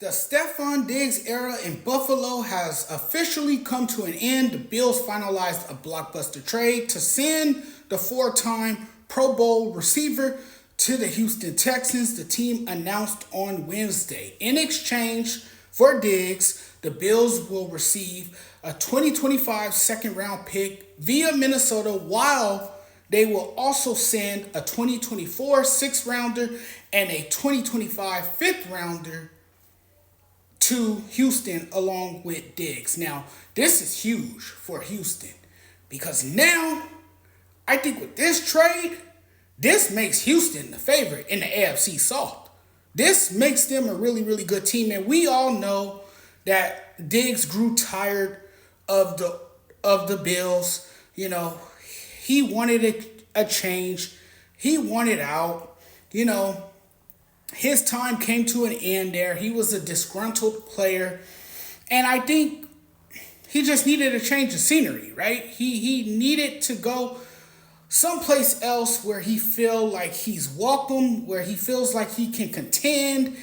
The Stephon Diggs era in Buffalo has officially come to an end. The Bills finalized a blockbuster trade to send the four-time Pro Bowl receiver to the Houston Texans, the team announced on Wednesday. In exchange for Diggs, the Bills will receive a 2025 second round pick via Minnesota, while they will also send a 2024 sixth rounder and a 2025 fifth rounder to Houston along with Diggs. Now, this is huge for Houston because now I think with this trade, this makes Houston the favorite in the AFC South. This makes them a really, really good team. And we all know that Diggs grew tired of the Bills. You know, he wanted a change. He wanted out. You know, his time came to an end there. He was a disgruntled player. And I think he just needed a change of scenery, right? He needed to go someplace else where he feel like he's welcome, where he feels like he can contend,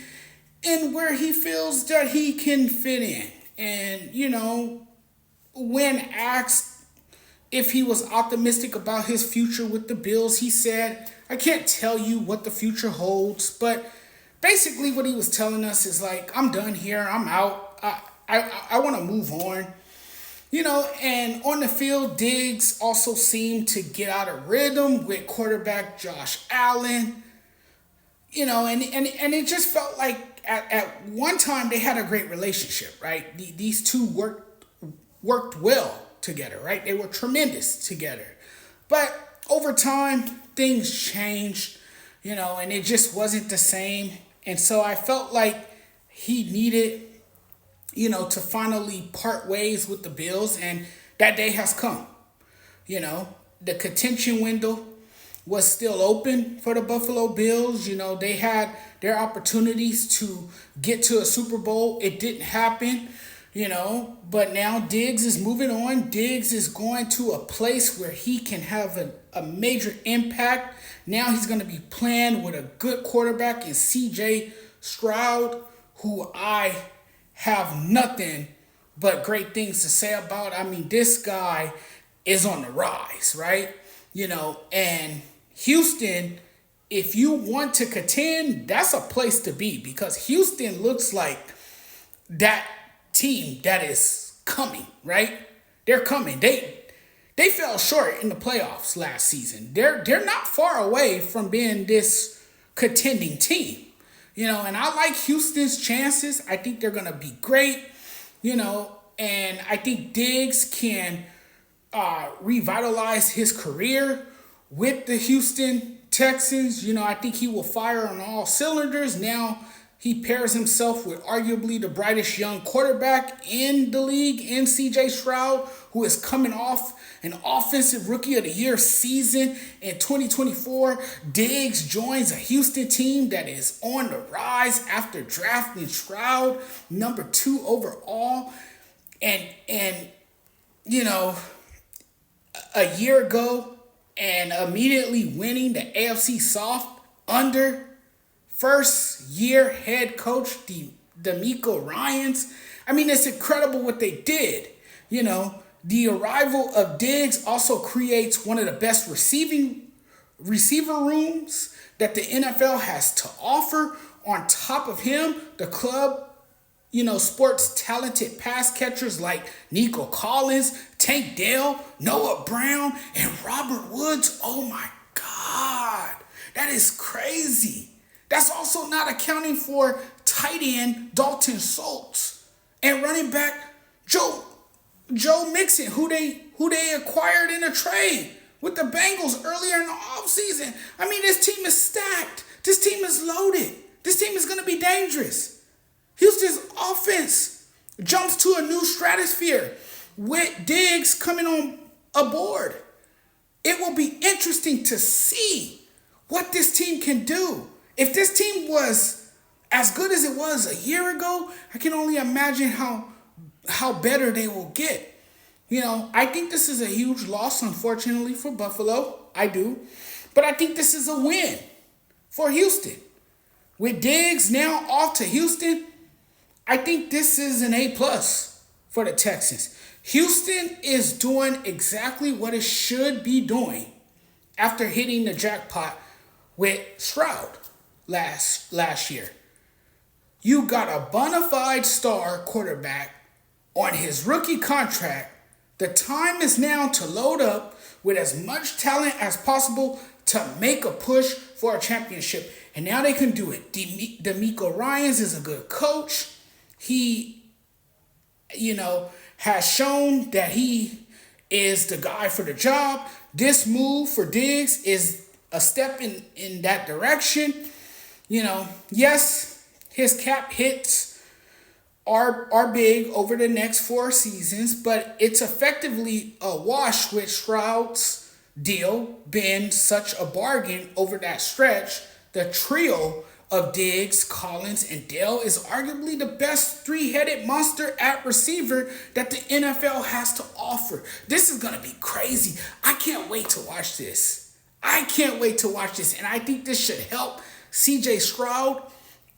and where he feels that he can fit in. And, you know, when asked if he was optimistic about his future with the Bills, he said, I can't tell you what the future holds, but basically what he was telling us is like, I'm done here, I'm out, I want to move on. You know, and on the field, Diggs also seemed to get out of rhythm with quarterback Josh Allen. You know, and it just felt like at one time they had a great relationship, right? These two worked well together, right? They were tremendous together. But over time, things changed, you know, and it just wasn't the same. And so I felt like he needed, you know, to finally part ways with the Bills, and that day has come. You know, the contention window was still open for the Buffalo Bills. You know, they had their opportunities to get to a Super Bowl. It didn't happen, you know, but now Diggs is moving on. Diggs is going to a place where he can have a major impact. Now he's going to be playing with a good quarterback in CJ Stroud, who I have nothing but great things to say about. I mean, this guy is on the rise, right? You know, and Houston, if you want to contend, that's a place to be, because Houston looks like that team that is coming, right? They're coming. They fell short in the playoffs last season. They're not far away from being this contending team. You know, and I like Houston's chances. I think they're going to be great, you know, and I think Diggs can revitalize his career with the Houston Texans. You know, I think he will fire on all cylinders. Now he pairs himself with arguably the brightest young quarterback in the league in CJ Stroud, who is coming off an offensive rookie of the year season in 2024. Diggs joins a Houston team that is on the rise after drafting Stroud number 2 overall. And you know, a year ago, and immediately winning the AFC South under first year head coach D'Amico Ryans. I mean, it's incredible what they did. You know, the arrival of Diggs also creates one of the best receiver rooms that the NFL has to offer. On top of him, the club, you know, sports talented pass catchers like Nico Collins, Tank Dell, Noah Brown, and Robert Woods. Oh my God, that is crazy. That's also not accounting for tight end Dalton Schultz and running back Joe Mixon, who they acquired in a trade with the Bengals earlier in the offseason. I mean, this team is stacked. This team is loaded. This team is going to be dangerous. Houston's offense jumps to a new stratosphere with Diggs coming on aboard. It will be interesting to see what this team can do. If this team was as good as it was a year ago, I can only imagine how better they will get. You know, I think this is a huge loss, unfortunately, for Buffalo. I do. But I think this is a win for Houston. With Diggs now off to Houston, I think this is an A+ for the Texans. Houston is doing exactly what it should be doing after hitting the jackpot with Stroud last year. You got a bona fide star quarterback on his rookie contract. The time is now to load up with as much talent as possible to make a push for a championship. And now they can do it. DeMeco Ryans is a good coach. He, has shown that he is the guy for the job. This move for Diggs is a step in that direction. Yes, his cap hits are big over the next 4 seasons, but it's effectively a wash with Stroud's deal being such a bargain over that stretch. The trio of Diggs, Collins, and Dale is arguably the best 3-headed monster at receiver that the NFL has to offer. This is going to be crazy. I can't wait to watch this. And I think this should help CJ Stroud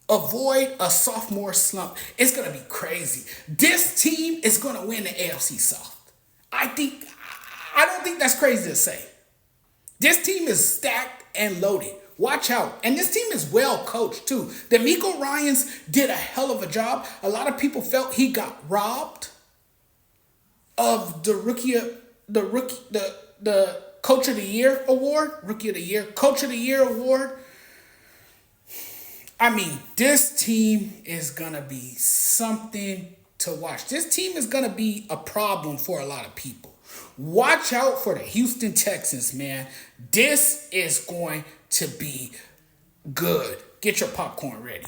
avoid a sophomore slump. It's going to be crazy. This team is going to win the AFC South. I don't think that's crazy to say. This team is stacked and loaded. Watch out. And this team is well coached too. DeMeco Ryans did a hell of a job. A lot of people felt he got robbed of the Coach of the Year award. Rookie of the Year, Coach of the Year award. I mean, this team is going to be something to watch. This team is going to be a problem for a lot of people. Watch out for the Houston Texans, man. This is going to be good. Get your popcorn ready.